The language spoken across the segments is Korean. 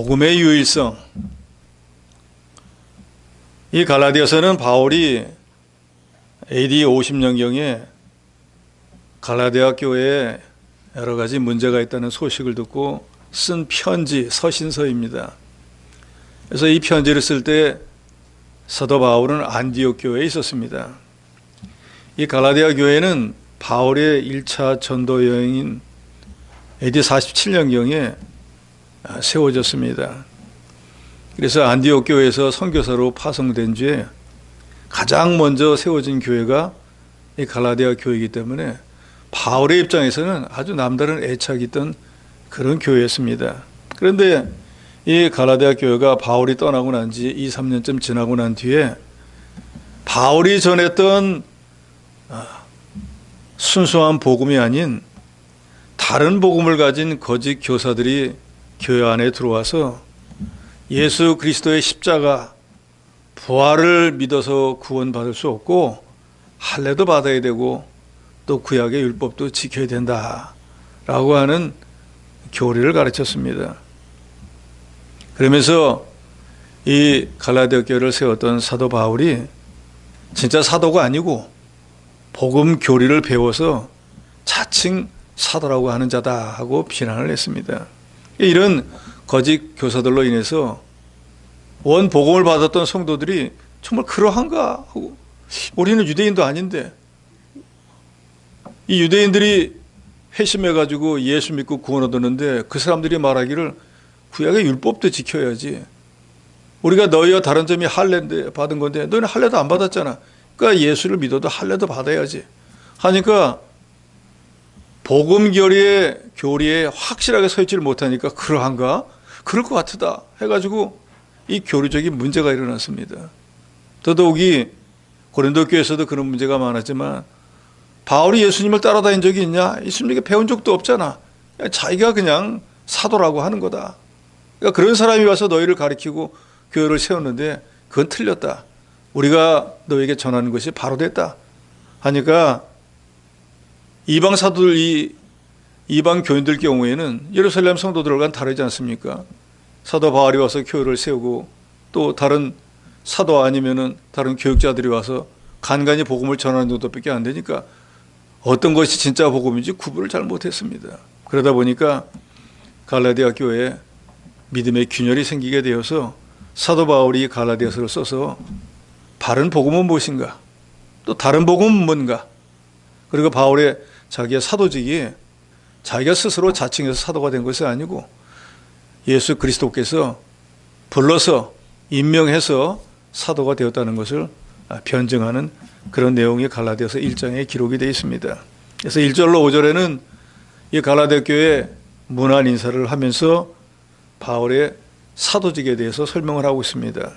복음의 유일성. 이 갈라디아서는 바울이 AD 50년경에 갈라디아 교회에 여러 가지 문제가 있다는 소식을 듣고 쓴 편지, 서신서입니다. 그래서 이 편지를 쓸 때 사도 바울은 안디옥 교회에 있었습니다. 이 갈라디아 교회는 바울의 1차 전도 여행인 AD 47년경에 세워졌습니다. 그래서 안디옥 교회에서 선교사로 파송된 뒤에 가장 먼저 세워진 교회가 이 갈라디아 교회이기 때문에 바울의 입장에서는 아주 남다른 애착이 있던 그런 교회였습니다. 그런데 이 갈라디아 교회가 바울이 떠나고 난 지 2, 3년쯤 지나고 난 뒤에 바울이 전했던 순수한 복음이 아닌 다른 복음을 가진 거짓 교사들이 교회 안에 들어와서 예수 그리스도의 십자가, 부활을 믿어서 구원받을 수 없고 할례도 받아야 되고 또 구약의 율법도 지켜야 된다라고 하는 교리를 가르쳤습니다. 그러면서 이 갈라디아 교회를 세웠던 사도 바울이 진짜 사도가 아니고 복음 교리를 배워서 자칭 사도라고 하는 자다 하고 비난을 했습니다. 이런 거짓 교사들로 인해서 원 복음을 받았던 성도들이 정말 그러한가 하고, 우리는 유대인도 아닌데 이 유대인들이 회심해가지고 예수 믿고 구원 얻었는데 그 사람들이 말하기를 구약의 율법도 지켜야지, 우리가 너희와 다른 점이 할례인데 받은 건데 너희는 할례도 안 받았잖아, 그러니까 예수를 믿어도 할례도 받아야지 하니까 복음 교리에 확실하게 서 있지를 못하니까 그러한가? 그럴 것 같다 해가지고 이 교리적인 문제가 일어났습니다. 더더욱이 고린도 교회에서도 그런 문제가 많았지만 바울이 예수님을 따라다닌 적이 있냐? 예수님에게 배운 적도 없잖아. 자기가 그냥 사도라고 하는 거다. 그러니까 그런 사람이 와서 너희를 가리키고 교회를 세웠는데 그건 틀렸다. 우리가 너에게 전하는 것이 바로 됐다 하니까 이방 사도들, 이방 교인들 경우에는 예루살렘 성도들과는 다르지 않습니까? 사도 바울이 와서 교회를 세우고 또 다른 사도 아니면은 다른 교육자들이 와서 간간히 복음을 전하는 정도밖에 안 되니까 어떤 것이 진짜 복음인지 구분을 잘 못했습니다. 그러다 보니까 갈라디아 교회에 믿음의 균열이 생기게 되어서 사도 바울이 갈라디아서를 써서 바른 복음은 무엇인가? 또 다른 복음은 뭔가? 그리고 바울의 자기의 사도직이 자기가 스스로 자칭해서 사도가 된 것이 아니고 예수 그리스도께서 불러서 임명해서 사도가 되었다는 것을 변증하는 그런 내용이 갈라디아서 1장에 기록이 되어 있습니다. 그래서 1절로 5절에는 이 갈라디아 교회 문안 인사를 하면서 바울의 사도직에 대해서 설명을 하고 있습니다.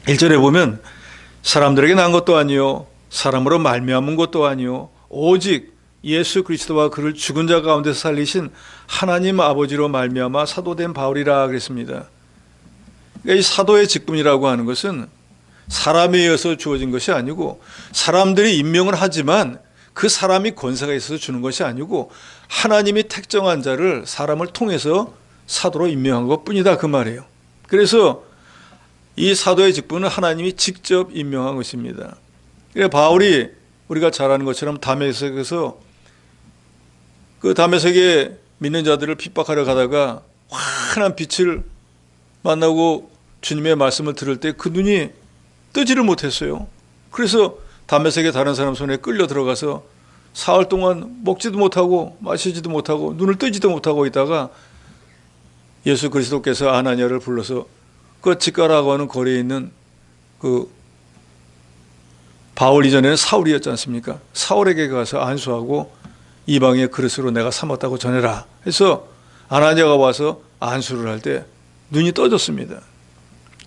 1절에 보면 사람들에게 난 것도 아니요 사람으로 말미암은 것도 아니요 오직 예수 그리스도와 그를 죽은 자 가운데서 살리신 하나님 아버지로 말미암아 사도된 바울이라 그랬습니다. 그러니까 이 사도의 직분이라고 하는 것은 사람에 의해서 주어진 것이 아니고 사람들이 임명을 하지만 그 사람이 권세가 있어서 주는 것이 아니고 하나님이 택정한 자를 사람을 통해서 사도로 임명한 것뿐이다 그 말이에요. 그래서 이 사도의 직분은 하나님이 직접 임명한 것입니다. 그러니까 바울이 우리가 잘 아는 것처럼 다메섹에서 그 다메섹에 믿는 자들을 핍박하려 가다가 환한 빛을 만나고 주님의 말씀을 들을 때 그 눈이 뜨지를 못했어요. 그래서 다메섹의 다른 사람 손에 끌려 들어가서 사흘 동안 먹지도 못하고 마시지도 못하고 눈을 뜨지도 못하고 있다가 예수 그리스도께서 아나니아를 불러서 그 직가라고 하는 거리에 있는 그 바울 이전에는 사울이었지 않습니까? 사울에게 가서 안수하고 이방의 그릇으로 내가 삼았다고 전해라 해서 아나니아가 와서 안수를 할 때 눈이 떠졌습니다.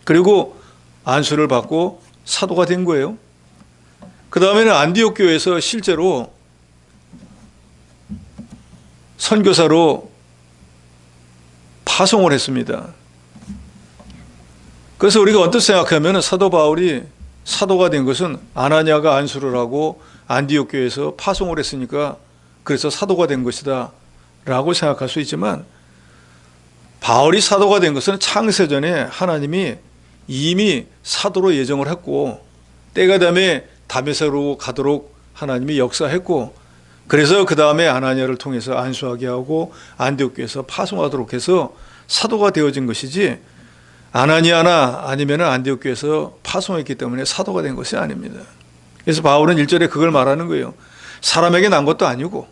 그리고 안수를 받고 사도가 된 거예요. 그 다음에는 안디옥 교회에서 실제로 선교사로 파송을 했습니다. 그래서 우리가 언뜻 생각하면 사도 바울이 사도가 된 것은 아나니아가 안수를 하고 안디옥 교회에서 파송을 했으니까 그래서 사도가 된 것이다 라고 생각할 수 있지만 바울이 사도가 된 것은 창세전에 하나님이 이미 사도로 예정을 했고 때가 되면 다메섹으로 가도록 하나님이 역사했고 그래서 그 다음에 아나니아를 통해서 안수하게 하고 안디옥 교회에서 파송하도록 해서 사도가 되어진 것이지 아나니아나 아니면 안디옥 교회에서 파송했기 때문에 사도가 된 것이 아닙니다. 그래서 바울은 1절에 그걸 말하는 거예요. 사람에게 난 것도 아니고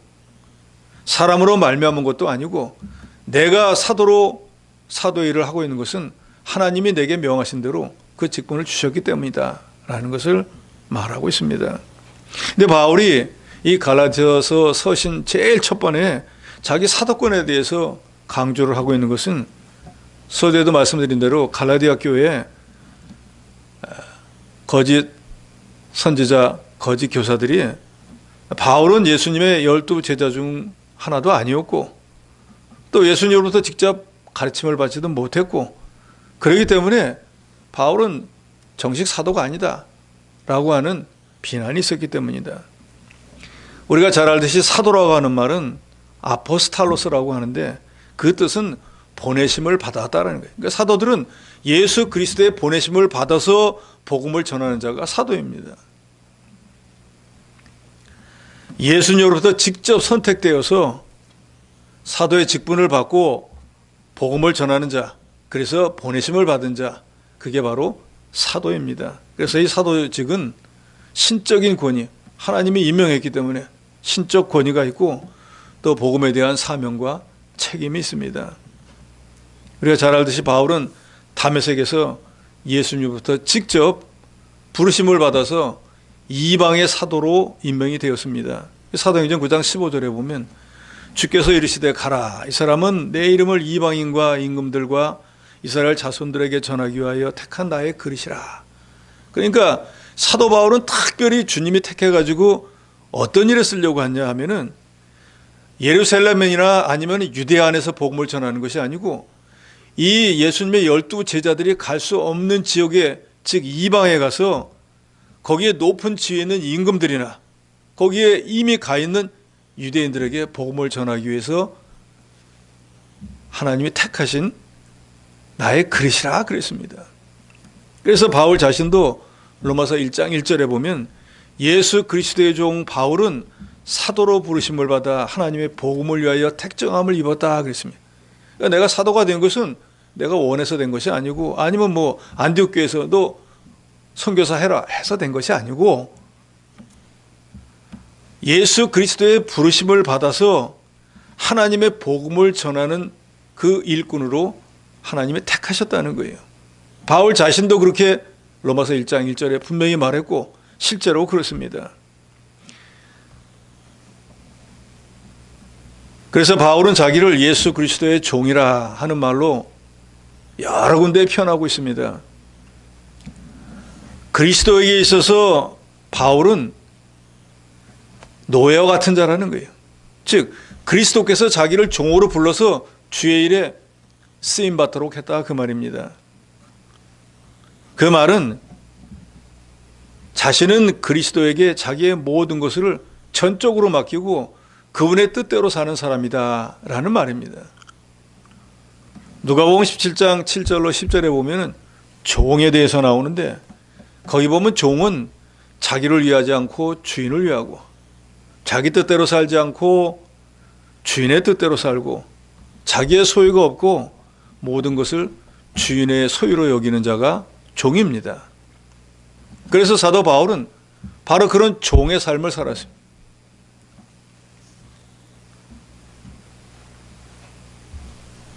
사람으로 말미암은 것도 아니고 내가 사도로 사도 일을 하고 있는 것은 하나님이 내게 명하신 대로 그 직분을 주셨기 때문이다 라는 것을 말하고 있습니다. 근데 바울이 이 갈라디아서 서신 제일 첫 번에 자기 사도권에 대해서 강조를 하고 있는 것은 서두에도 말씀드린 대로 갈라디아 교회에 거짓 선지자, 거짓 교사들이 바울은 예수님의 12 제자 중 하나도 아니었고 또 예수님으로부터 직접 가르침을 받지도 못했고 그렇기 때문에 바울은 정식 사도가 아니다 라고 하는 비난이 있었기 때문이다. 우리가 잘 알듯이 사도라고 하는 말은 아포스탈로스라고 하는데 그 뜻은 보내심을 받았다라는 거예요. 그러니까 사도들은 예수 그리스도의 보내심을 받아서 복음을 전하는 자가 사도입니다. 예수님으로부터 직접 선택되어서 사도의 직분을 받고 복음을 전하는 자, 그래서 보내심을 받은 자, 그게 바로 사도입니다. 그래서 이 사도직은 신적인 권위, 하나님이 임명했기 때문에 신적 권위가 있고 또 복음에 대한 사명과 책임이 있습니다. 우리가 잘 알듯이 바울은 다메섹에서 예수님부터 직접 부르심을 받아서 이방의 사도로 임명이 되었습니다. 사도행전 9장 15절에 보면 주께서 이르시되 가라, 이 사람은 내 이름을 이방인과 임금들과 이스라엘 자손들에게 전하기 위하여 택한 나의 그릇이라. 그러니까 사도 바울은 특별히 주님이 택해가지고 어떤 일에 쓰려고 하냐 하면은 예루살렘이나 아니면 유대아 안에서 복음을 전하는 것이 아니고 이 예수님의 12 제자들이 갈 수 없는 지역에, 즉 이방에 가서 거기에 높은 지위에 있는 임금들이나 거기에 이미 가 있는 유대인들에게 복음을 전하기 위해서 하나님이 택하신 나의 그릇이라 그랬습니다. 그래서 바울 자신도 로마서 1장 1절에 보면 예수 그리스도의 종 바울은 사도로 부르심을 받아 하나님의 복음을 위하여 택정함을 입었다 그랬습니다. 그러니까 내가 사도가 된 것은 내가 원해서 된 것이 아니고 아니면 뭐 안디옥 교회에서 너 선교사 해라 해서 된 것이 아니고 예수 그리스도의 부르심을 받아서 하나님의 복음을 전하는 그 일꾼으로 하나님이 택하셨다는 거예요. 바울 자신도 그렇게 로마서 1장 1절에 분명히 말했고 실제로 그렇습니다. 그래서 바울은 자기를 예수 그리스도의 종이라 하는 말로 여러 군데에 표현하고 있습니다. 그리스도에게 있어서 바울은 노예와 같은 자라는 거예요. 즉 그리스도께서 자기를 종으로 불러서 주의 일에 쓰임받도록 했다 그 말입니다. 그 말은 자신은 그리스도에게 자기의 모든 것을 전적으로 맡기고 그분의 뜻대로 사는 사람이다 라는 말입니다. 누가복음 17장 7절로 10절에 보면 종에 대해서 나오는데 거기 보면 종은 자기를 위하지 않고 주인을 위하고 자기 뜻대로 살지 않고 주인의 뜻대로 살고 자기의 소유가 없고 모든 것을 주인의 소유로 여기는 자가 종입니다. 그래서 사도 바울은 바로 그런 종의 삶을 살았습니다.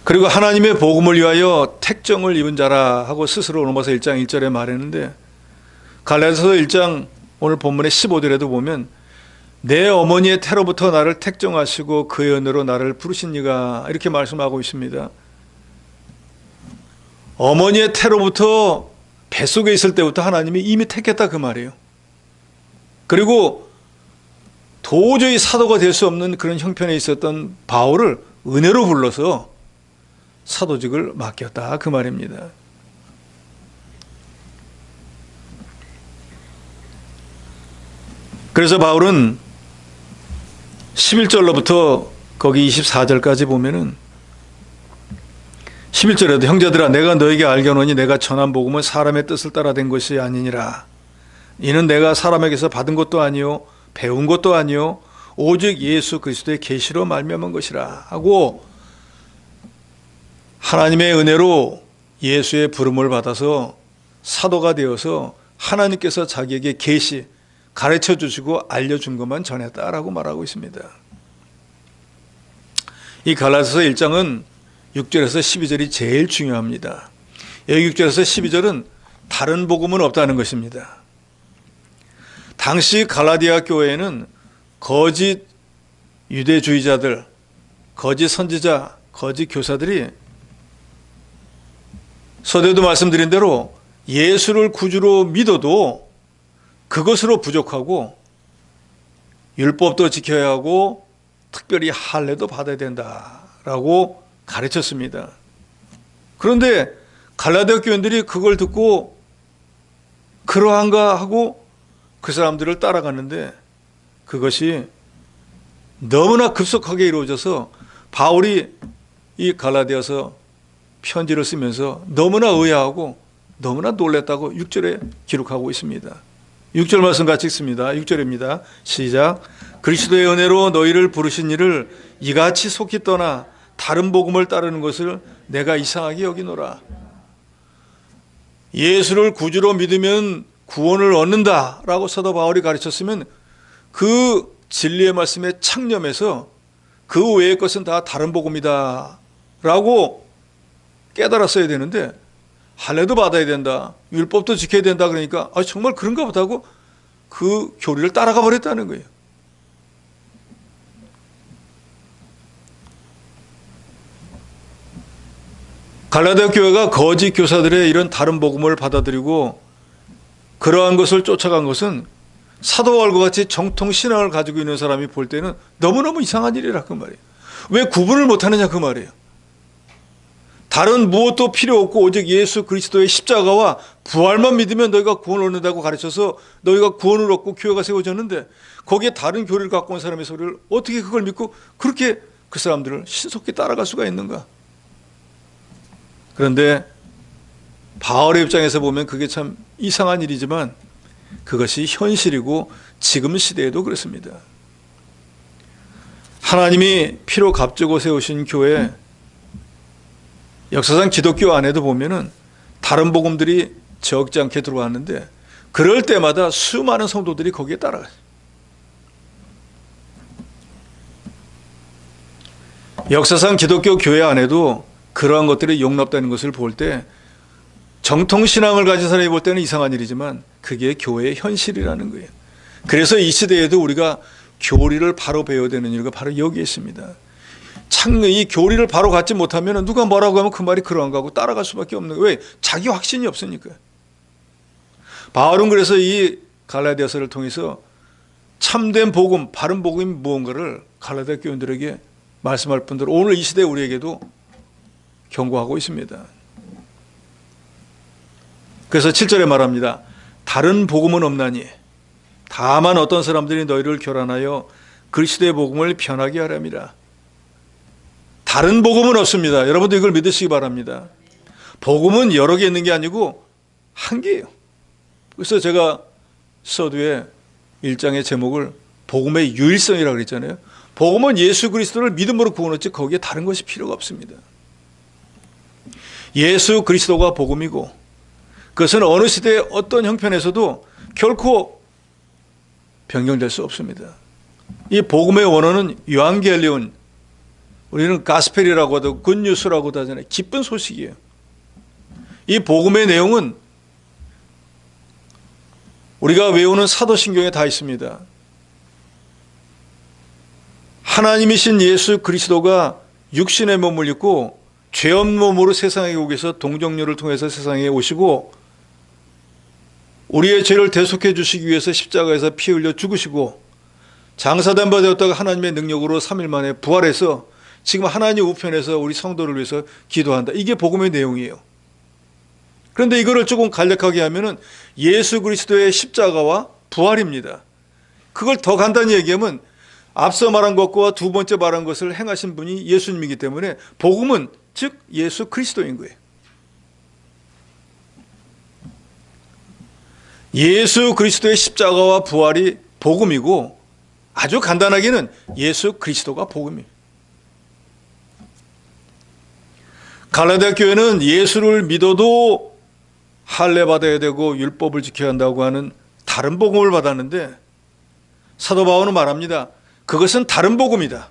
그리고 하나님의 복음을 위하여 택정을 입은 자라 하고 스스로 로마서 1장 1절에 말했는데 갈라디아서 1장 오늘 본문의 15절에도 보면 내 어머니의 태로부터 나를 택정하시고 그의 은혜로 나를 부르신 이가 이렇게 말씀하고 있습니다. 어머니의 태로부터 뱃속에 있을 때부터 하나님이 이미 택했다 그 말이에요. 그리고 도저히 사도가 될 수 없는 그런 형편에 있었던 바울을 은혜로 불러서 사도직을 맡겼다 그 말입니다. 그래서 바울은 11절로부터 거기 24절까지 보면은 11절에도 형제들아 내가 너에게 알려노니 내가 전한 복음은 사람의 뜻을 따라 된 것이 아니니라. 이는 내가 사람에게서 받은 것도 아니요 배운 것도 아니요 오직 예수 그리스도의 계시로 말미암은 것이라 하고, 하나님의 은혜로 예수의 부름을 받아서 사도가 되어서 하나님께서 자기에게 계시 가르쳐 주시고 알려준 것만 전했다라고 말하고 있습니다. 이 갈라디아서 1장은 6절에서 12절이 제일 중요합니다. 여기 6절에서 12절은 다른 복음은 없다는 것입니다. 당시 갈라디아 교회에는 거짓 유대주의자들, 거짓 선지자, 거짓 교사들이 서두에도 말씀드린 대로 예수를 구주로 믿어도 그것으로 부족하고 율법도 지켜야 하고 특별히 할례도 받아야 된다라고 가르쳤습니다. 그런데 갈라디아 교인들이 그걸 듣고 그러한가 하고 그 사람들을 따라갔는데 그것이 너무나 급속하게 이루어져서 바울이 이 갈라디아서 편지를 쓰면서 너무나 의아하고 너무나 놀랐다고 6절에 기록하고 있습니다. 6절 말씀 같이 읽습니다. 6절입니다. 시작. 그리스도의 은혜로 너희를 부르신 이를 이같이 속히 떠나 다른 복음을 따르는 것을 내가 이상하게 여기노라. 예수를 구주로 믿으면 구원을 얻는다라고 사도 바울이 가르쳤으면 그 진리의 말씀에 창념해서 그 외의 것은 다 다른 복음이다라고 깨달았어야 되는데, 할례도 받아야 된다, 율법도 지켜야 된다 그러니까 정말 그런가 보다 하고 그 교리를 따라가 버렸다는 거예요. 갈라디아 교회가 거짓 교사들의 이런 다른 복음을 받아들이고 그러한 것을 쫓아간 것은 사도 바울과 같이 정통 신앙을 가지고 있는 사람이 볼 때는 너무너무 이상한 일이라 그 말이에요. 왜 구분을 못하느냐 그 말이에요. 다른 무엇도 필요 없고 오직 예수 그리스도의 십자가와 부활만 믿으면 너희가 구원을 얻는다고 가르쳐서 너희가 구원을 얻고 교회가 세워졌는데, 거기에 다른 교리를 갖고 온 사람의 소리를 어떻게 그걸 믿고 그렇게 그 사람들을 신속히 따라갈 수가 있는가. 그런데 바울의 입장에서 보면 그게 참 이상한 일이지만 그것이 현실이고 지금 시대에도 그렇습니다. 하나님이 피로 값주고 세우신 교회, 역사상 기독교 안에도 보면은 다른 복음들이 적지 않게 들어왔는데 그럴 때마다 수많은 성도들이 거기에 따라가요. 역사상 기독교 교회 안에도 그러한 것들이 용납되는 것을 볼 때 정통신앙을 가진 사람이 볼 때는 이상한 일이지만 그게 교회의 현실이라는 거예요. 그래서 이 시대에도 우리가 교리를 바로 배워야 되는 이유가 바로 여기에 있습니다. 이 교리를 바로 갖지 못하면 누가 뭐라고 하면 그 말이 그러한가 하고 따라갈 수밖에 없는 거예요. 왜? 자기 확신이 없으니까. 바울은 그래서 이 갈라디아서를 통해서 참된 복음, 바른 복음이 무언가를 갈라디아 교인들에게 말씀할 뿐더러 오늘 이 시대 우리에게도 경고하고 있습니다. 그래서 7절에 말합니다. 다른 복음은 없나니 다만 어떤 사람들이 너희를 교란하여 그리스도의 복음을 변하게 하렵니다. 다른 복음은 없습니다. 여러분도 이걸 믿으시기 바랍니다. 복음은 여러 개 있는 게 아니고 한 개예요. 그래서 제가 서두에 1장의 제목을 복음의 유일성이라고 그랬잖아요. 복음은 예수 그리스도를 믿음으로 구원했지 거기에 다른 것이 필요가 없습니다. 예수 그리스도가 복음이고 그것은 어느 시대의 어떤 형편에서도 결코 변경될 수 없습니다. 이 복음의 원어는 유앙겔리온, 우리는 가스펠이라고 하고 굿뉴스라고도 하잖아요. 기쁜 소식이에요. 이 복음의 내용은 우리가 외우는 사도신경에 다 있습니다. 하나님이신 예수 그리스도가 육신의 몸을 입고 죄 없는 몸으로 세상에 오기 위해서 동정녀를 통해서 세상에 오시고 우리의 죄를 대속해 주시기 위해서 십자가에서 피 흘려 죽으시고 장사된 바 되었다가 하나님의 능력으로 3일 만에 부활해서 지금 하나님 우편에서 우리 성도를 위해서 기도한다. 이게 복음의 내용이에요. 그런데 이거를 조금 간략하게 하면은 예수 그리스도의 십자가와 부활입니다. 그걸 더 간단히 얘기하면 앞서 말한 것과 두 번째 말한 것을 행하신 분이 예수님이기 때문에 복음은 즉 예수 그리스도인 거예요. 예수 그리스도의 십자가와 부활이 복음이고 아주 간단하게는 예수 그리스도가 복음이에요. 갈라디아 교회는 예수를 믿어도 할례 받아야 되고 율법을 지켜야 한다고 하는 다른 복음을 받았는데 사도 바울은 말합니다. 그것은 다른 복음이다.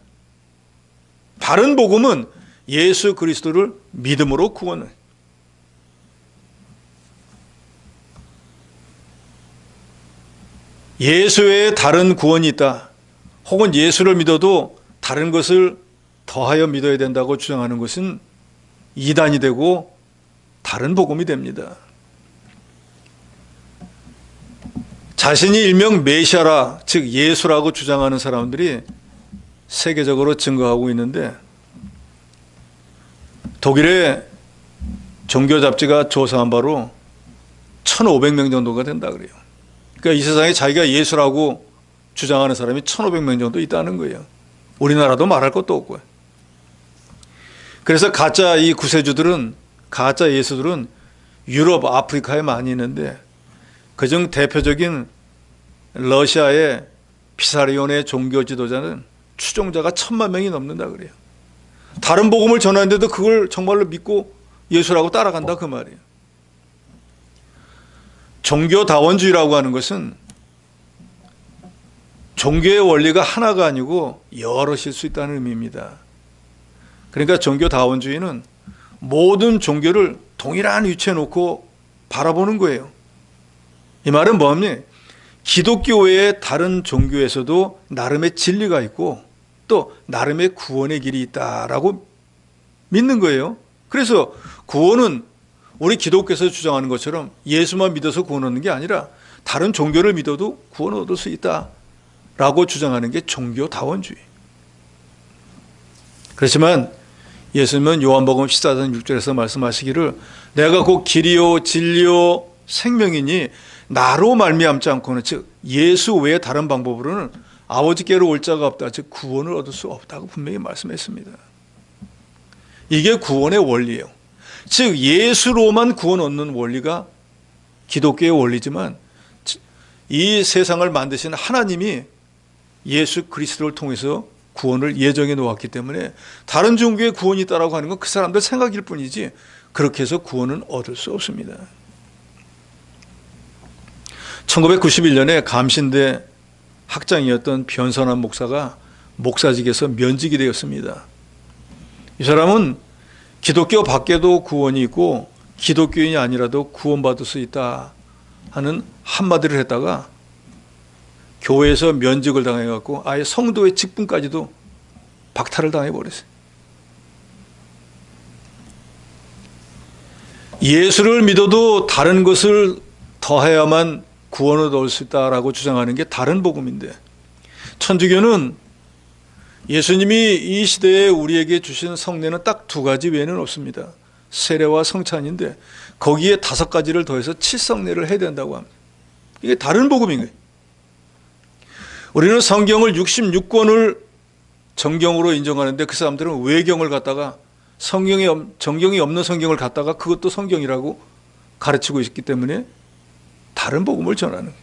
바른 복음은 예수 그리스도를 믿음으로 구원을. 예수 외에 다른 구원이 있다. 혹은 예수를 믿어도 다른 것을 더하여 믿어야 된다고 주장하는 것은 이단이 되고 다른 복음이 됩니다. 자신이 일명 메시아라, 즉 예수라고 주장하는 사람들이 세계적으로 증거하고 있는데 독일의 종교 잡지가 조사한 바로 1,500명 정도가 된다 그래요. 그러니까 이 세상에 자기가 예수라고 주장하는 사람이 1,500명 정도 있다는 거예요. 우리나라도 말할 것도 없고요. 그래서 가짜 이 구세주들은, 가짜 예수들은 유럽, 아프리카에 많이 있는데 그중 대표적인 러시아의 피사리온의 종교 지도자는 추종자가 1,000만 명이 넘는다 그래요. 다른 복음을 전하는데도 그걸 정말로 믿고 예수라고 따라간다 그 말이에요. 종교다원주의라고 하는 것은 종교의 원리가 하나가 아니고 여럿일 수 있다는 의미입니다. 그러니까 종교다원주의는 모든 종교를 동일한 위치에 놓고 바라보는 거예요. 이 말은 뭐냐? 기독교 외의 다른 종교에서도 나름의 진리가 있고 또 나름의 구원의 길이 있다라고 믿는 거예요. 그래서 구원은 우리 기독교에서 주장하는 것처럼 예수만 믿어서 구원 얻는 게 아니라 다른 종교를 믿어도 구원을 얻을 수 있다라고 주장하는 게 종교다원주의. 그렇지만 예수님은 요한복음 14장 6절에서 말씀하시기를 내가 곧 길이요 진리요 생명이니 나로 말미암지 않고는, 즉 예수 외에 다른 방법으로는 아버지께로 올 자가 없다, 즉 구원을 얻을 수 없다고 분명히 말씀했습니다. 이게 구원의 원리예요. 즉 예수로만 구원 얻는 원리가 기독교의 원리지만 이 세상을 만드신 하나님이 예수 그리스도를 통해서 구원을 예정해 놓았기 때문에 다른 종교의 구원이 있다라고 하는 건 그 사람들 생각일 뿐이지 그렇게 해서 구원은 얻을 수 없습니다. 1991년에 감신대 학장이었던 변선한 목사가 목사직에서 면직이 되었습니다. 이 사람은 기독교 밖에도 구원이 있고 기독교인이 아니라도 구원받을 수 있다 하는 한마디를 했다가 교회에서 면직을 당해갖고 아예 성도의 직분까지도 박탈을 당해버렸어요. 예수를 믿어도 다른 것을 더해야만 구원을 얻을 수 있다라고 주장하는 게 다른 복음인데, 천주교는 예수님이 이 시대에 우리에게 주신 성례는 딱 두 가지 외에는 없습니다. 세례와 성찬인데 거기에 5가지를 더해서 칠성례를 해야 된다고 합니다. 이게 다른 복음인 거예요. 우리는 성경을 66권을 정경으로 인정하는데 그 사람들은 외경을 갖다가 정경이 없는 성경을 갖다가 그것도 성경이라고 가르치고 있기 때문에 다른 복음을 전하는 거예요.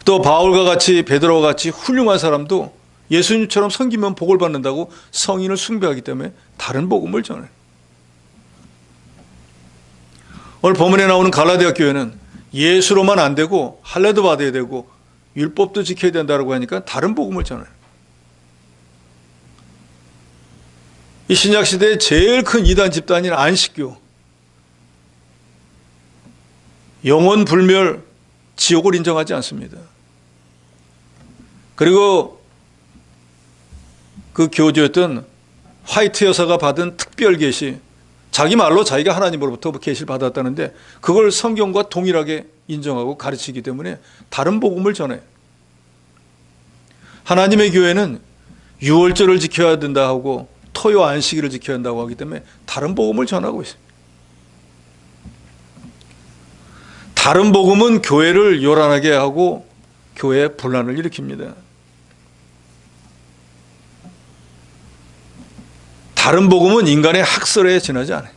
또 바울과 같이 베드로와 같이 훌륭한 사람도 예수님처럼 섬기면 복을 받는다고 성인을 숭배하기 때문에 다른 복음을 전해요. 오늘 본문에 나오는 갈라디아 교회는 예수로만 안 되고 할례도 받아야 되고 율법도 지켜야 된다고 하니까 다른 복음을 전해요. 이 신약 시대의 제일 큰 이단 집단인 안식교, 영원 불멸, 지옥을 인정하지 않습니다. 그리고 그 교주였던 화이트 여사가 받은 특별 계시, 자기 말로 자기가 하나님으로부터 계시를 받았다는데 그걸 성경과 동일하게 인정하고 가르치기 때문에 다른 복음을 전해요. 하나님의 교회는 유월절을 지켜야 된다 하고 토요 안식일을 지켜야 한다고 하기 때문에 다른 복음을 전하고 있어요. 다른 복음은 교회를 요란하게 하고 교회에 분란을 일으킵니다. 다른 복음은 인간의 학설에 지나지 않아요.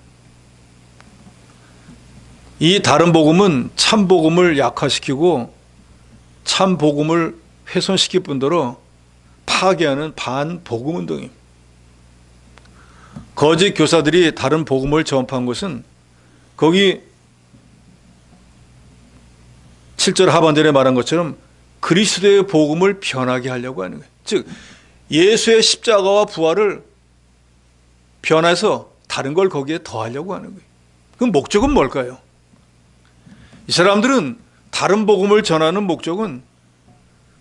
이 다른 복음은 참 복음을 약화시키고 참 복음을 훼손시킬 뿐더러 파괴하는 반복음 운동입니다. 거짓 교사들이 다른 복음을 전파한 것은 거기 7절 하반절에 말한 것처럼 그리스도의 복음을 변하게 하려고 하는 거예요. 즉 예수의 십자가와 부활을 변해서 다른 걸 거기에 더하려고 하는 거예요. 그 목적은 뭘까요? 이 사람들은 다른 복음을 전하는 목적은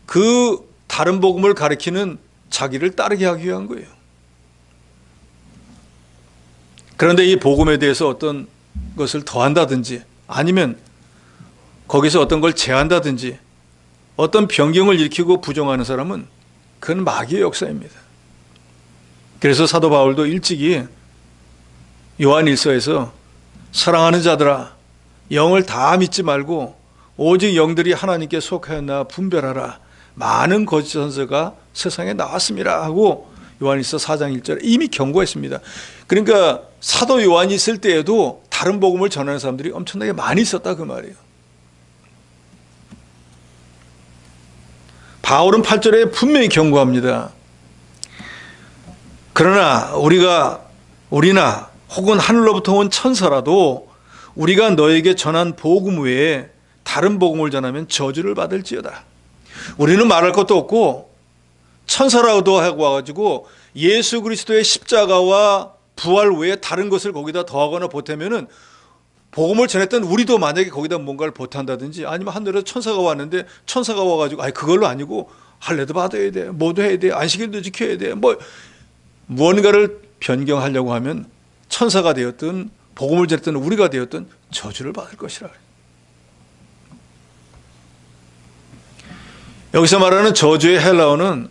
그 다른 복음을 가리키는 자기를 따르게 하기 위한 거예요. 그런데 이 복음에 대해서 어떤 것을 더한다든지 아니면 거기서 어떤 걸 제한다든지 어떤 변경을 일으키고 부정하는 사람은 그건 마귀의 역사입니다. 그래서 사도 바울도 일찍이 요한일서에서 사랑하는 자들아 영을 다 믿지 말고 오직 영들이 하나님께 속하였나 분별하라. 많은 거짓 선서가 세상에 나왔습니다 하고 요한일서 4장 1절에 이미 경고했습니다. 그러니까 사도 요한이 있을 때에도 다른 복음을 전하는 사람들이 엄청나게 많이 있었다 그 말이에요. 바울은 8절에 분명히 경고합니다. 그러나 우리나 혹은 하늘로부터 온 천사라도 우리가 너에게 전한 복음 외에 다른 복음을 전하면 저주를 받을지어다. 우리는 말할 것도 없고 천사라도 하고 와가지고 예수 그리스도의 십자가와 부활 외에 다른 것을 거기다 더하거나 보태면은 복음을 전했던 우리도 만약에 거기다 뭔가를 보탄다든지 아니면 하늘에서 천사가 왔는데 천사가 와가지고 그걸로 아니고 할례도 받아야 돼, 뭐도 해야 돼, 안식일도 지켜야 돼, 무언가를 변경하려고 하면 천사가 되었든 복음을 전했던 우리가 되었든 저주를 받을 것이라. 여기서 말하는 저주의 헬라어는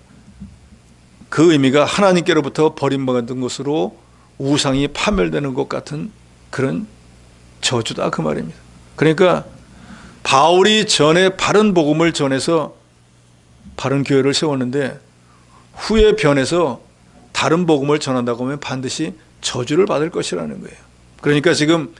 그 의미가 하나님께로부터 버림받은 것으로 우상이 파멸되는 것 같은 그런 저주다 그 말입니다. 그러니까 바울이 전에 바른 복음을 전해서 바른 교회를 세웠는데 후에 변해서 다른 복음을 전한다고 하면 반드시 저주를 받을 것이라는 거예요. 그러니까 지금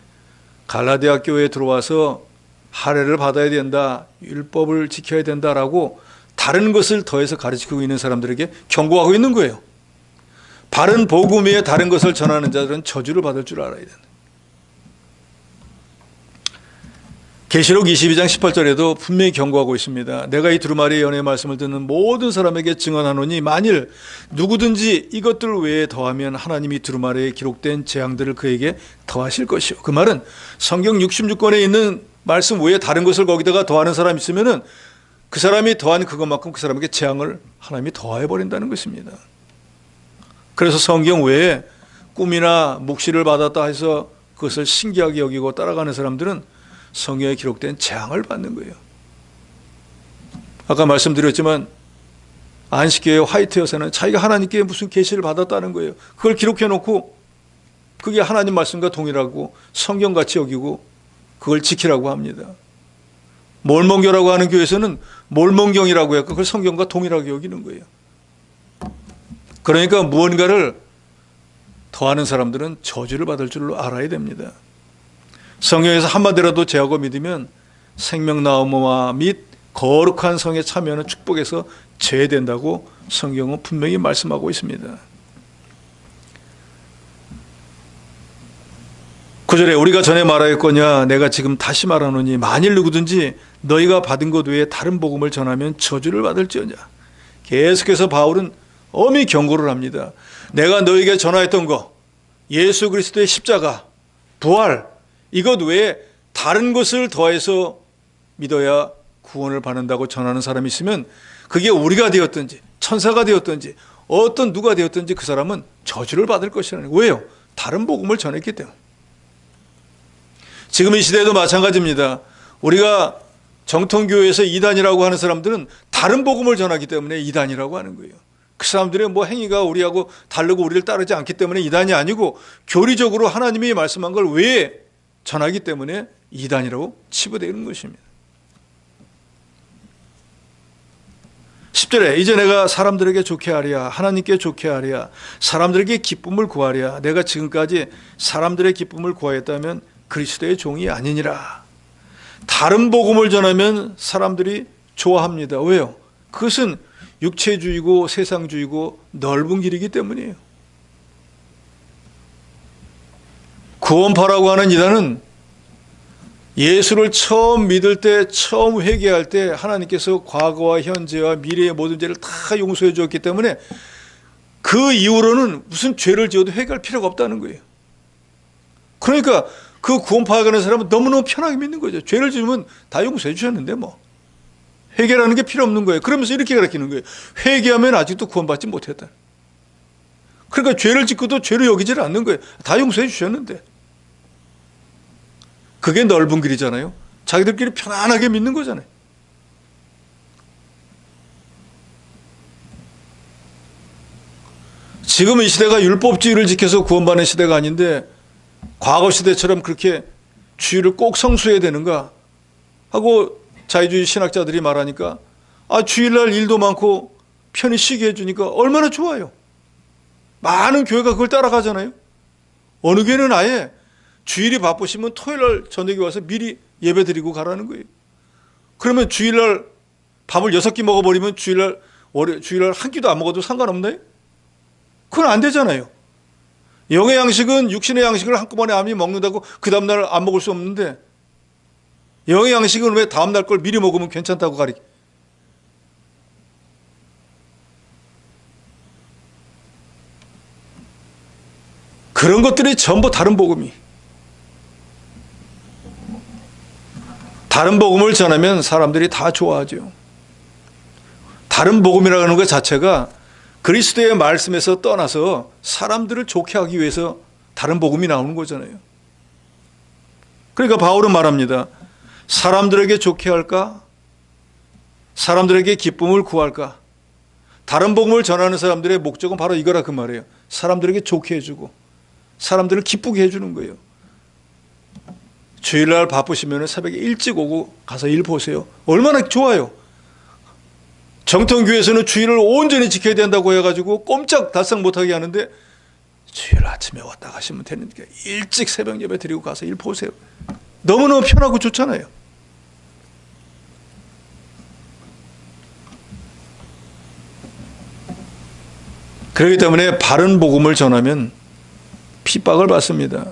갈라디아 교회에 들어와서 할례를 받아야 된다, 율법을 지켜야 된다라고 다른 것을 더해서 가르치고 있는 사람들에게 경고하고 있는 거예요. 바른 복음 외에 다른 것을 전하는 자들은 저주를 받을 줄 알아야 된다. 계시록 22장 18절에도 분명히 경고하고 있습니다. 내가 이 두루마리의 연의 말씀을 듣는 모든 사람에게 증언하노니 만일 누구든지 이것들 외에 더하면 하나님이 두루마리에 기록된 재앙들을 그에게 더하실 것이요. 그 말은 성경 66권에 있는 말씀 외에 다른 것을 거기다가 더하는 사람이 있으면은 그 사람이 더한 그것만큼 그 사람에게 재앙을 하나님이 더해 버린다는 것입니다. 그래서 성경 외에 꿈이나 묵시를 받았다 해서 그것을 신기하게 여기고 따라가는 사람들은 성경에 기록된 재앙을 받는 거예요. 아까 말씀드렸지만 안식교회 화이트 여사는 자기가 하나님께 무슨 계시를 받았다는 거예요. 그걸 기록해 놓고 그게 하나님 말씀과 동일하고 성경같이 여기고 그걸 지키라고 합니다. 몰몬교라고 하는 교회에서는 몰몬경이라고 해서 그걸 성경과 동일하게 여기는 거예요. 그러니까 무언가를 더하는 사람들은 저주를 받을 줄로 알아야 됩니다. 성경에서 한마디라도 제하고 믿으면 생명나무와 및 거룩한 성에 참여하는 축복에서 제외된다고 성경은 분명히 말씀하고 있습니다. 9절에 우리가 전에 말하였거냐 내가 지금 다시 말하노니 만일 누구든지 너희가 받은 것 외에 다른 복음을 전하면 저주를 받을지어냐. 계속해서 바울은 엄히 경고를 합니다. 내가 너희에게 전하였던 것 예수 그리스도의 십자가 부활 이것 외에 다른 것을 더해서 믿어야 구원을 받는다고 전하는 사람이 있으면 그게 우리가 되었든지 천사가 되었든지 어떤 누가 되었든지 그 사람은 저주를 받을 것이라는 거예요. 왜요? 다른 복음을 전했기 때문에. 지금 이 시대에도 마찬가지입니다. 우리가 정통교회에서 이단이라고 하는 사람들은 다른 복음을 전하기 때문에 이단이라고 하는 거예요. 그 사람들의 행위가 우리하고 다르고 우리를 따르지 않기 때문에 이단이 아니고 교리적으로 하나님이 말씀한 걸 왜 전하기 때문에 이단이라고 치부되는 것입니다. 10절에 이제 내가 사람들에게 좋게 하랴 하나님께 좋게 하랴 사람들에게 기쁨을 구하랴 내가 지금까지 사람들의 기쁨을 구하였다면 그리스도의 종이 아니니라. 다른 복음을 전하면 사람들이 좋아합니다. 왜요? 그것은 육체주의고 세상주의고 넓은 길이기 때문이에요. 구원파라고 하는 이단은 예수를 처음 믿을 때, 처음 회개할 때 하나님께서 과거와 현재와 미래의 모든 죄를 다 용서해 주었기 때문에 그 이후로는 무슨 죄를 지어도 회개할 필요가 없다는 거예요. 그러니까 그 구원파에 가는 사람은 너무너무 편하게 믿는 거죠. 죄를 지으면 다 용서해 주셨는데 뭐 회개라는 게 필요 없는 거예요. 그러면서 이렇게 가르치는 거예요. 회개하면 아직도 구원받지 못했다. 그러니까 죄를 짓고도 죄로 여기지를 않는 거예요. 다 용서해 주셨는데. 그게 넓은 길이잖아요. 자기들끼리 편안하게 믿는 거잖아요. 지금 이 시대가 율법주의를 지켜서 구원받는 시대가 아닌데 과거 시대처럼 그렇게 주의를 꼭 성수해야 되는가 하고 자유주의 신학자들이 말하니까 주일날 일도 많고 편히 쉬게 해주니까 얼마나 좋아요. 많은 교회가 그걸 따라가잖아요. 어느 교회는 아예 주일이 바쁘시면 토요일날 저녁에 와서 미리 예배 드리고 가라는 거예요. 그러면 주일날 밥을 6끼 먹어버리면 주일날 한 끼도 안 먹어도 상관없나요? 그건 안 되잖아요. 영의 양식은 육신의 양식을 한꺼번에 암이 먹는다고 그 다음날 안 먹을 수 없는데 영의 양식은 왜 다음날 걸 미리 먹으면 괜찮다고 가르쳐? 그런 것들이 전부 다른 복음이. 다른 복음을 전하면 사람들이 다 좋아하죠. 다른 복음이라는 것 자체가 그리스도의 말씀에서 떠나서 사람들을 좋게 하기 위해서 다른 복음이 나오는 거잖아요. 그러니까 바울은 말합니다. 사람들에게 좋게 할까? 사람들에게 기쁨을 구할까? 다른 복음을 전하는 사람들의 목적은 바로 이거라 그 말이에요. 사람들에게 좋게 해주고 사람들을 기쁘게 해주는 거예요. 주일날 바쁘시면 새벽에 일찍 오고 가서 일 보세요. 얼마나 좋아요. 정통교회에서는 주일을 온전히 지켜야 된다고 해가지고 꼼짝 달싹 못하게 하는데 주일 아침에 왔다 가시면 되는데 일찍 새벽 예배 드리고 가서 일 보세요. 너무너무 편하고 좋잖아요. 그렇기 때문에 바른 복음을 전하면 핍박을 받습니다.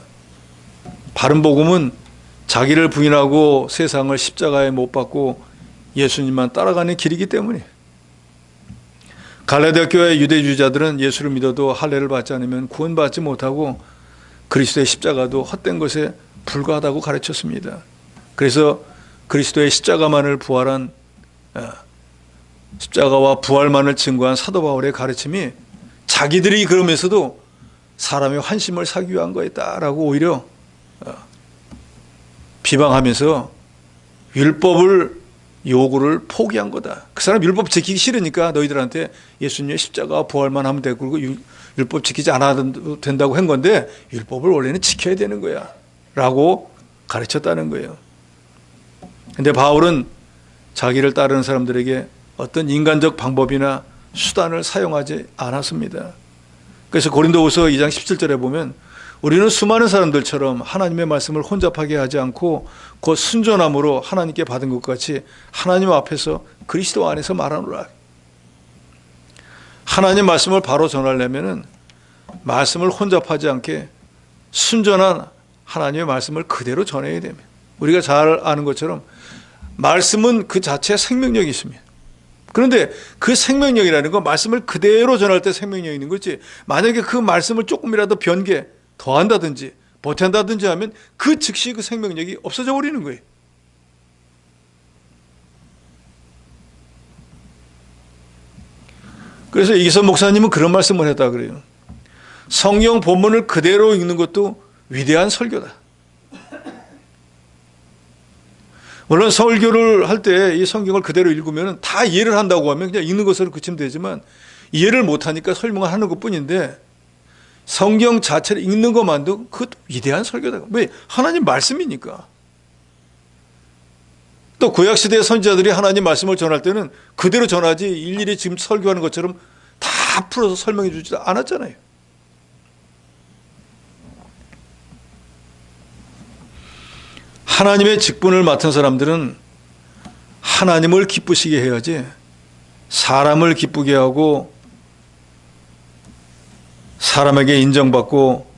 바른 복음은 자기를 부인하고 세상을 십자가에 못 박고 예수님만 따라가는 길이기 때문에 갈라디아 교회 유대주의자들은 예수를 믿어도 할례를 받지 않으면 구원받지 못하고 그리스도의 십자가도 헛된 것에 불과하다고 가르쳤습니다. 그래서 그리스도의 십자가만을 부활한 십자가와 부활만을 증거한 사도 바울의 가르침이 자기들이 그러면서도 사람의 환심을 사기 위한 거였다라고 오히려 비방하면서 율법을 요구를 포기한 거다. 그 사람 율법 지키기 싫으니까 너희들한테 예수님의 십자가와 부활만 하면 되고 율법 지키지 않아도 된다고 한 건데 율법을 원래는 지켜야 되는 거야 라고 가르쳤다는 거예요. 근데 바울은 자기를 따르는 사람들에게 어떤 인간적 방법이나 수단을 사용하지 않았습니다. 그래서 고린도후서 2장 17절에 보면 우리는 수많은 사람들처럼 하나님의 말씀을 혼잡하게 하지 않고 곧 순전함으로 하나님께 받은 것 같이 하나님 앞에서 그리스도 안에서 말하노라. 하나님 말씀을 바로 전하려면 말씀을 혼잡하지 않게 순전한 하나님의 말씀을 그대로 전해야 됩니다. 우리가 잘 아는 것처럼 말씀은 그 자체에 생명력이 있습니다. 그런데 그 생명력이라는 건 말씀을 그대로 전할 때 생명력이 있는 거지, 만약에 그 말씀을 조금이라도 변개 더한다든지 보탠다든지 하면 그 즉시 그 생명력이 없어져 버리는 거예요. 그래서 이기선 목사님은 그런 말씀을 했다 그래요. 성경 본문을 그대로 읽는 것도 위대한 설교다. 물론 설교를 할 때 이 성경을 그대로 읽으면 다 이해를 한다고 하면 그냥 읽는 것으로 그치면 되지만 이해를 못하니까 설명을 하는 것뿐인데 성경 자체를 읽는 것만도 그것도 위대한 설교다. 왜? 하나님 말씀이니까. 또 구약시대의 선지자들이 하나님 말씀을 전할 때는 그대로 전하지 일일이 지금 설교하는 것처럼 다 풀어서 설명해 주지 않았잖아요. 하나님의 직분을 맡은 사람들은 하나님을 기쁘시게 해야지 사람을 기쁘게 하고 사람에게 인정받고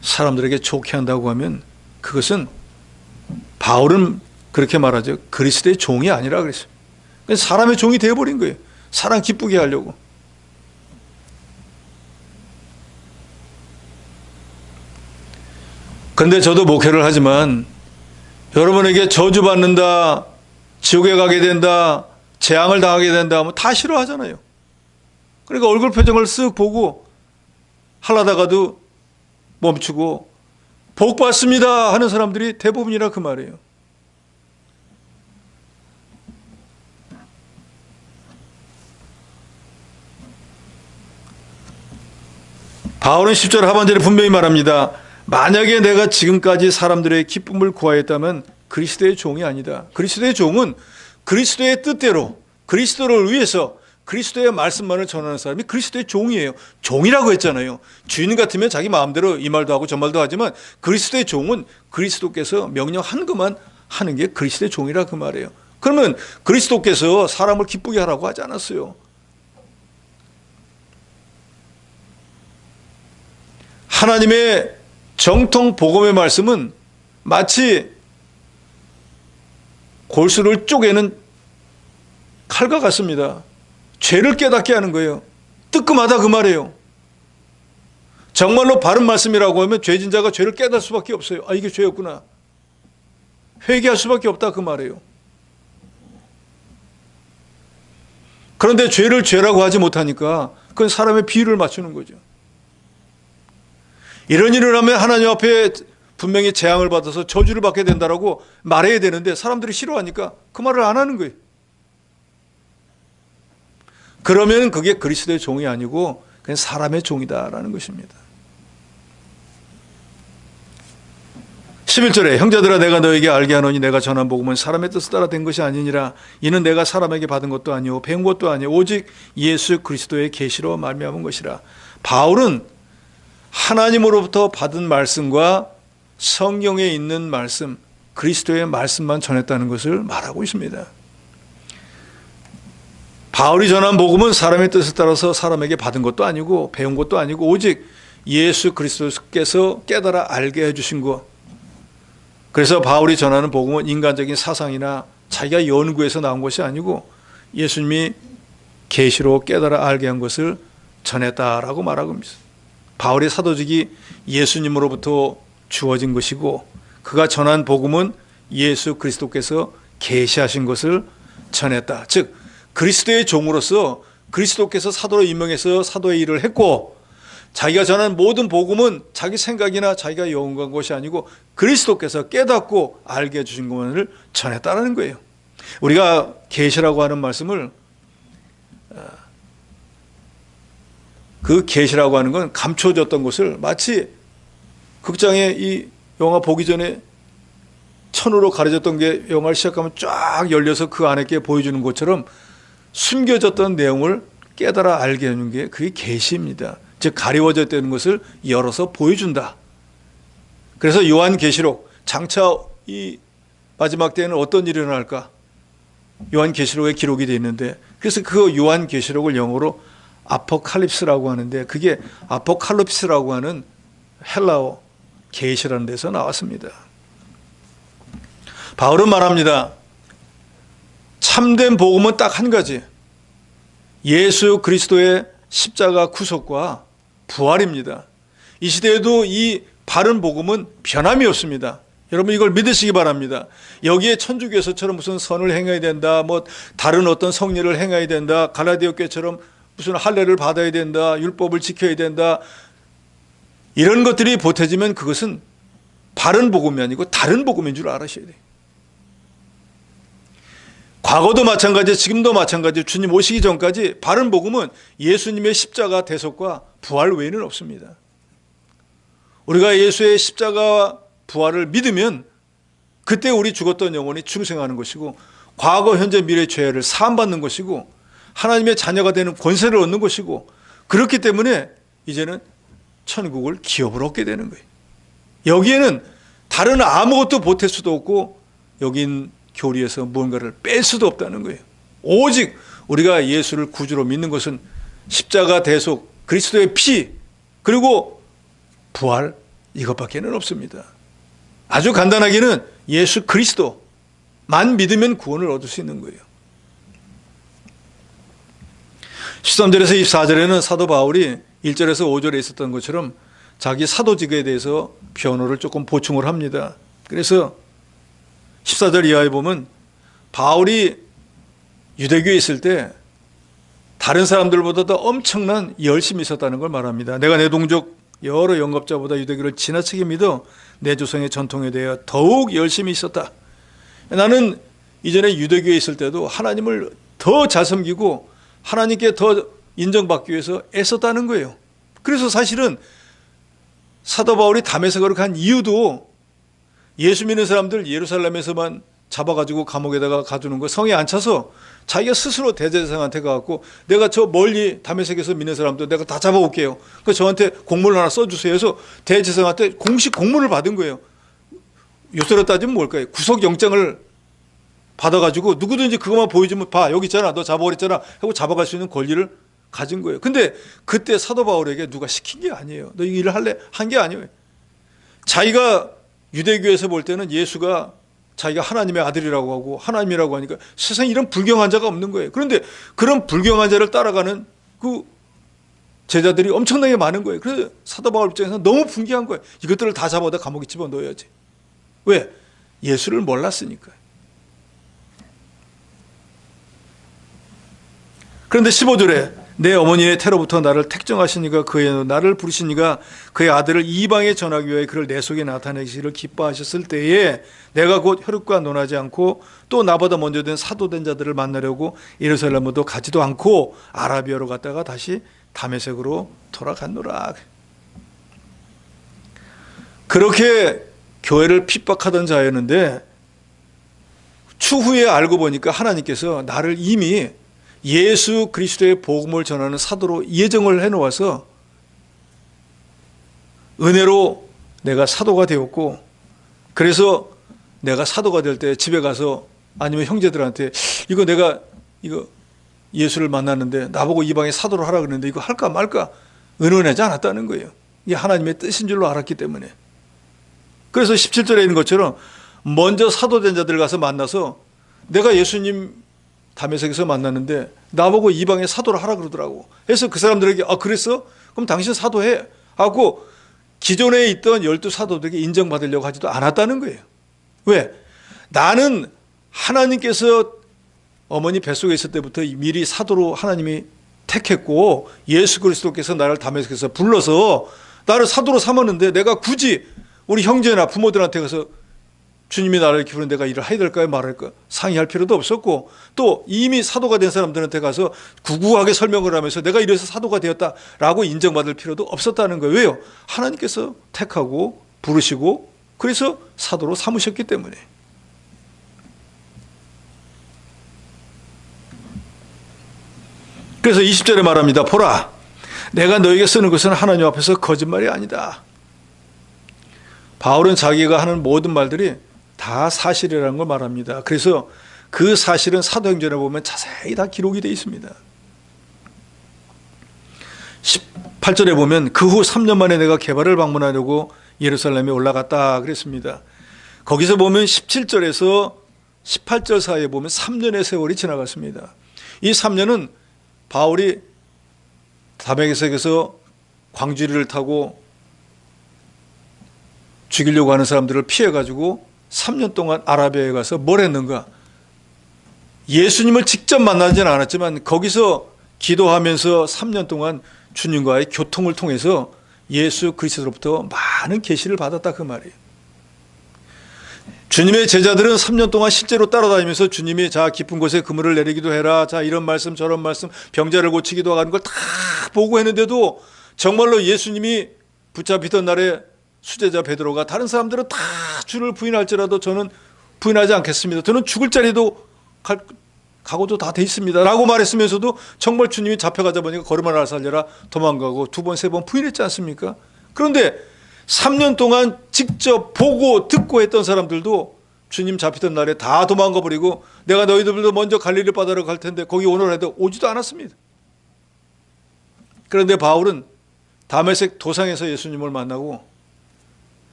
사람들에게 좋게 한다고 하면 그것은 바울은 그렇게 말하죠. 그리스도의 종이 아니라 그랬어요. 사람의 종이 되어버린 거예요. 사람 기쁘게 하려고. 그런데 저도 목회를 하지만 여러분에게 저주받는다, 지옥에 가게 된다, 재앙을 당하게 된다 하면 다 싫어하잖아요. 그러니까 얼굴 표정을 쓱 보고 하려다가도 멈추고 복 받습니다 하는 사람들이 대부분이라 그 말이에요. 바울은 10절 하반절에 분명히 말합니다. 만약에 내가 지금까지 사람들의 기쁨을 구하였다면 그리스도의 종이 아니다. 그리스도의 종은 그리스도의 뜻대로 그리스도를 위해서 그리스도의 말씀만을 전하는 사람이 그리스도의 종이에요. 종이라고 했잖아요. 주인 같으면 자기 마음대로 이 말도 하고 저 말도 하지만 그리스도의 종은 그리스도께서 명령한 것만 하는 게 그리스도의 종이라 그 말이에요. 그러면 그리스도께서 사람을 기쁘게 하라고 하지 않았어요. 하나님의 정통 복음의 말씀은 마치 골수를 쪼개는 칼과 같습니다. 죄를 깨닫게 하는 거예요. 뜨끔하다 그 말이에요. 정말로 바른 말씀이라고 하면 죄진 자가 죄를 깨달을 수밖에 없어요. 아, 이게 죄였구나. 회개할 수밖에 없다 그 말이에요. 그런데 죄를 죄라고 하지 못하니까 그건 사람의 비유를 맞추는 거죠. 이런 일을 하면 하나님 앞에 분명히 재앙을 받아서 저주를 받게 된다라고 말해야 되는데 사람들이 싫어하니까 그 말을 안 하는 거예요. 그러면 그게 그리스도의 종이 아니고 그냥 사람의 종이다라는 것입니다. 11절에 형제들아 내가 너에게 알게 하노니 내가 전한 복음은 사람의 뜻을 따라 된 것이 아니니라. 이는 내가 사람에게 받은 것도 아니오 배운 것도 아니오 오직 예수 그리스도의 계시로 말미암은 것이라. 바울은 하나님으로부터 받은 말씀과 성경에 있는 말씀, 그리스도의 말씀만 전했다는 것을 말하고 있습니다. 바울이 전한 복음은 사람의 뜻을 따라서 사람에게 받은 것도 아니고 배운 것도 아니고 오직 예수 그리스도께서 깨달아 알게 해주신 것. 그래서 바울이 전하는 복음은 인간적인 사상이나 자기가 연구해서 나온 것이 아니고 예수님이 계시로 깨달아 알게 한 것을 전했다라고 말하고 있습니다. 바울의 사도직이 예수님으로부터 주어진 것이고 그가 전한 복음은 예수 그리스도께서 계시하신 것을 전했다. 즉 그리스도의 종으로서 그리스도께서 사도로 임명해서 사도의 일을 했고 자기가 전한 모든 복음은 자기 생각이나 자기가 연구한 것이 아니고 그리스도께서 깨닫고 알게 해주신 것을 전했다는 거예요. 우리가 계시라고 하는 말씀을 그 계시라고 하는 건 감춰졌던 것을 마치 극장에 이 영화 보기 전에 천으로 가려졌던 게 영화를 시작하면 쫙 열려서 그 안에 게 보여주는 것처럼 숨겨졌던 내용을 깨달아 알게 하는 게 그게 계시입니다. 즉 가리워졌다는 것을 열어서 보여준다. 그래서 요한계시록 장차 이 마지막 때에는 어떤 일이 일어날까? 요한계시록에 기록이 되어 있는데 그래서 그 요한계시록을 영어로 아포칼립스라고 하는데 그게 아포칼립스라고 하는 헬라어 계시라는 데서 나왔습니다. 바울은 말합니다. 참된 복음은 딱 한 가지. 예수 그리스도의 십자가 구속과 부활입니다. 이 시대에도 이 바른 복음은 변함이 없습니다. 여러분 이걸 믿으시기 바랍니다. 여기에 천주교에서처럼 무슨 선을 행해야 된다, 뭐 다른 어떤 성리를 행해야 된다, 갈라디아 교회처럼 무슨 할례를 받아야 된다, 율법을 지켜야 된다, 이런 것들이 보태지면 그것은 바른 복음이 아니고 다른 복음인 줄 알으셔야 돼요. 과거도 마찬가지, 지금도 마찬가지, 주님 오시기 전까지 바른 복음은 예수님의 십자가 대속과 부활 외에는 없습니다. 우리가 예수의 십자가 부활을 믿으면 그때 우리 죽었던 영혼이 중생하는 것이고 과거, 현재, 미래 죄를 사함받는 것이고 하나님의 자녀가 되는 권세를 얻는 것이고 그렇기 때문에 이제는 천국을 기업으로 얻게 되는 거예요. 여기에는 다른 아무것도 보탤 수도 없고 여긴 교리에서 뭔가를 뺄 수도 없다는 거예요. 오직 우리가 예수를 구주로 믿는 것은 십자가 대속, 그리스도의 피, 그리고 부활, 이것밖에는 없습니다. 아주 간단하게는 예수 그리스도만 믿으면 구원을 얻을 수 있는 거예요. 13절에서 24절에는 사도 바울이 1절에서 5절에 있었던 것처럼 자기 사도직에 대해서 변호를 조금 보충을 합니다. 그래서 14절 이하에 보면 바울이 유대교에 있을 때 다른 사람들보다 더 엄청난 열심이 있었다는 걸 말합니다. 내가 내 동족 여러 영겁자보다 유대교를 지나치게 믿어 내 조상의 전통에 대해 더욱 열심히 있었다. 나는 이전에 유대교에 있을 때도 하나님을 더 잘 섬기고 하나님께 더 인정받기 위해서 애썼다는 거예요. 그래서 사실은 사도 바울이 다메섹으로 간 이유도 예수 믿는 사람들 예루살렘에서만 잡아가지고 감옥에다가 가두는 거 성에 안 차서 자기가 스스로 대제사장한테 가갖고 내가 저 멀리 다메섹에서 믿는 사람들 내가 다 잡아올게요. 그 저한테 공문을 하나 써주세요 해서 대제사장한테 공식 공문을 받은 거예요. 요새로 따지면 뭘까요? 구속영장을 받아가지고 누구든지 그것만 보여주면 봐 여기 있잖아 너 잡아버렸잖아 하고 잡아갈 수 있는 권리를 가진 거예요. 근데 그때 사도 바울에게 누가 시킨 게 아니에요. 너 이 일을 할래? 한 게 아니에요. 자기가 유대교에서 볼 때는 예수가 자기가 하나님의 아들이라고 하고 하나님이라고 하니까 세상에 이런 불경한 자가 없는 거예요. 그런데 그런 불경한 자를 따라가는 그 제자들이 엄청나게 많은 거예요. 그래서 사도 바울 입장에서는 너무 분개한 거예요. 이것들을 다 잡아다 감옥에 집어넣어야지. 왜? 예수를 몰랐으니까. 그런데 15절에 내 어머니의 태로부터 나를 택정하시니가 그의 나를 부르시니가 그의 아들을 이방에 전하기 위하여 그를 내 속에 나타내시기를 기뻐하셨을 때에 내가 곧 혈육과 논하지 않고 또 나보다 먼저 된 사도된 자들을 만나려고 예루살렘으로 가지도 않고 아라비아로 갔다가 다시 다메섹으로 돌아갔노라. 그렇게 교회를 핍박하던 자였는데 추후에 알고 보니까 하나님께서 나를 이미 예수 그리스도의 복음을 전하는 사도로 예정을 해놓아서 은혜로 내가 사도가 되었고 그래서 내가 사도가 될 때 집에 가서 아니면 형제들한테 내가 예수를 만났는데 나보고 이방에 사도를 하라 그러는데 이거 할까 말까 의논하지 않았다는 거예요. 이게 하나님의 뜻인 줄로 알았기 때문에. 그래서 17절에 있는 것처럼 먼저 사도된 자들 가서 만나서 내가 예수님 다메섹에서 만났는데 나보고 이방에 사도를 하라 그러더라고. 그래서 그 사람들에게 그랬어? 그럼 당신 사도해 하고 기존에 있던 12사도들에게 인정받으려고 하지도 않았다는 거예요. 왜? 나는 하나님께서 어머니 뱃속에 있을 때부터 미리 사도로 하나님이 택했고 예수 그리스도께서 나를 다메섹에서 불러서 나를 사도로 삼았는데 내가 굳이 우리 형제나 부모들한테 가서 주님이 나를 기부는 내가 일을 해야 될까요 말할까요 상의할 필요도 없었고 또 이미 사도가 된 사람들한테 가서 구구하게 설명을 하면서 내가 이래서 사도가 되었다라고 인정받을 필요도 없었다는 거예요. 왜요? 하나님께서 택하고 부르시고 그래서 사도로 삼으셨기 때문에. 그래서 20절에 말합니다. 보라 내가 너에게 쓰는 것은 하나님 앞에서 거짓말이 아니다. 바울은 자기가 하는 모든 말들이 다 사실이라는 걸 말합니다. 그래서 그 사실은 사도행전에 보면 자세히 다 기록이 되어 있습니다. 18절에 보면 그 후 3년 만에 내가 게바를 방문하려고 예루살렘에 올라갔다 그랬습니다. 거기서 보면 17절에서 18절 사이에 보면 3년의 세월이 지나갔습니다. 이 3년은 바울이 다메섹에서 광주리를 타고 죽이려고 하는 사람들을 피해가지고 3년 동안 아라비아에 가서 뭘 했는가? 예수님을 직접 만나지는 않았지만 거기서 기도하면서 3년 동안 주님과의 교통을 통해서 예수 그리스도로부터 많은 계시를 받았다 그 말이에요. 주님의 제자들은 3년 동안 실제로 따라다니면서 주님이 자 깊은 곳에 그물을 내리기도 해라 자 이런 말씀 저런 말씀 병자를 고치기도 하는 걸 다 보고 했는데도 정말로 예수님이 붙잡히던 날에 수제자 베드로가 다른 사람들은 다 주를 부인할지라도 저는 부인하지 않겠습니다. 저는 죽을 자리도 각오도 다 돼 있습니다. 라고 말했으면서도 정말 주님이 잡혀가자 보니까 걸음 하나 살려라 도망가고 두 번, 세 번 부인했지 않습니까? 그런데 3년 동안 직접 보고 듣고 했던 사람들도 주님 잡히던 날에 다 도망가 버리고 내가 너희들도 먼저 갈릴리 바다로 갈 텐데 거기 오너라 해도 오지도 않았습니다. 그런데 바울은 다메섹 도상에서 예수님을 만나고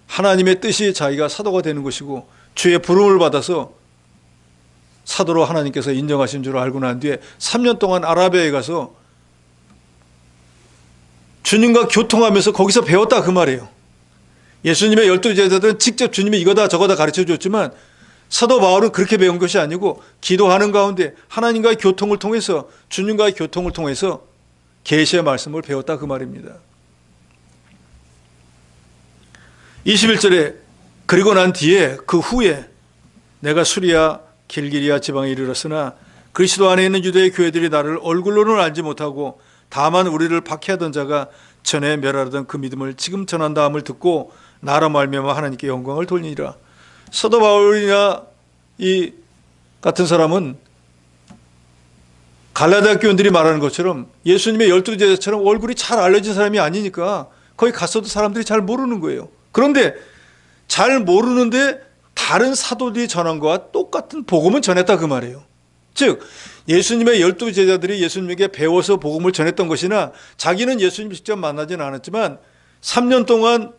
하나님의 뜻이 자기가 사도가 되는 것이고 주의 부름을 받아서 사도로 하나님께서 인정하신 줄 알고 난 뒤에 3년 동안 아라비아에 가서 주님과 교통하면서 거기서 배웠다 그 말이에요. 예수님의 12제자들은 직접 주님이 이거다 저거다 가르쳐 줬지만 사도 바울은 그렇게 배운 것이 아니고 기도하는 가운데 하나님과의 교통을 통해서 주님과의 교통을 통해서 계시의 말씀을 배웠다 그 말입니다. 21절에 그리고 난 뒤에 그 후에 내가 수리아 길기리아 지방에 이르렀으나 그리스도 안에 있는 유대의 교회들이 나를 얼굴로는 알지 못하고 다만 우리를 박해하던 자가 전에 멸하던 그 믿음을 지금 전한다함을 듣고 나로 말미암아 하나님께 영광을 돌리니라. 사도 바울이나 이 같은 사람은 갈라디아 교인들이 말하는 것처럼 예수님의 12제자처럼 얼굴이 잘 알려진 사람이 아니니까 거기 갔어도 사람들이 잘 모르는 거예요. 그런데 잘 모르는데 다른 사도들이 전한 것과 똑같은 복음은 전했다 그 말이에요. 즉 예수님의 12제자들이 예수님에게 배워서 복음을 전했던 것이나 자기는 예수님을 직접 만나지는 않았지만 3년 동안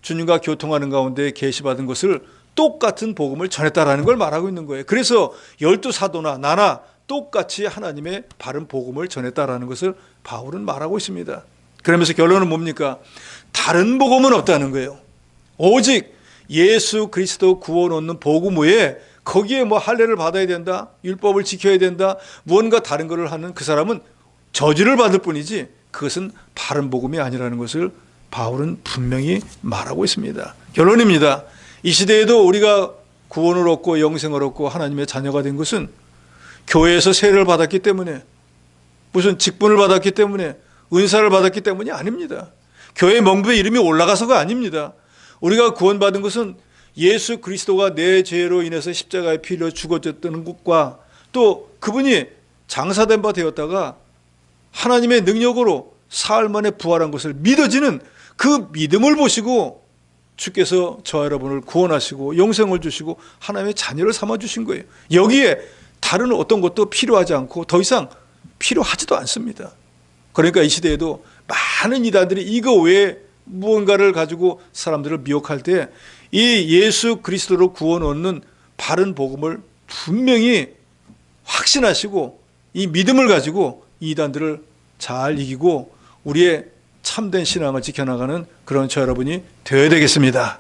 주님과 교통하는 가운데 계시받은 것을 똑같은 복음을 전했다라는 걸 말하고 있는 거예요. 그래서 12사도나 나나 똑같이 하나님의 바른 복음을 전했다라는 것을 바울은 말하고 있습니다. 그러면서 결론은 뭡니까? 다른 복음은 없다는 거예요. 오직 예수 그리스도 구원 얻는 복음 외에 거기에 뭐 할례를 받아야 된다, 율법을 지켜야 된다, 무언가 다른 것을 하는 그 사람은 저주를 받을 뿐이지 그것은 바른 복음이 아니라는 것을 바울은 분명히 말하고 있습니다. 결론입니다. 이 시대에도 우리가 구원을 얻고 영생을 얻고 하나님의 자녀가 된 것은 교회에서 세례를 받았기 때문에 무슨 직분을 받았기 때문에 은사를 받았기 때문이 아닙니다. 교회 명부에 이름이 올라가서가 아닙니다. 우리가 구원받은 것은 예수 그리스도가 내 죄로 인해서 십자가에 피 흘려 죽어졌다는 것과 또 그분이 장사된 바 되었다가 하나님의 능력으로 사흘 만에 부활한 것을 믿어지는 그 믿음을 보시고 주께서 저와 여러분을 구원하시고 영생을 주시고 하나님의 자녀를 삼아주신 거예요. 여기에 다른 어떤 것도 필요하지 않고 더 이상 필요하지도 않습니다. 그러니까 이 시대에도 많은 이단들이 이거 외에 무언가를 가지고 사람들을 미혹할 때 이 예수 그리스도로 구원 얻는 바른 복음을 분명히 확신하시고 이 믿음을 가지고 이단들을 잘 이기고 우리의 참된 신앙을 지켜나가는 그런 저 여러분이 되어야 되겠습니다.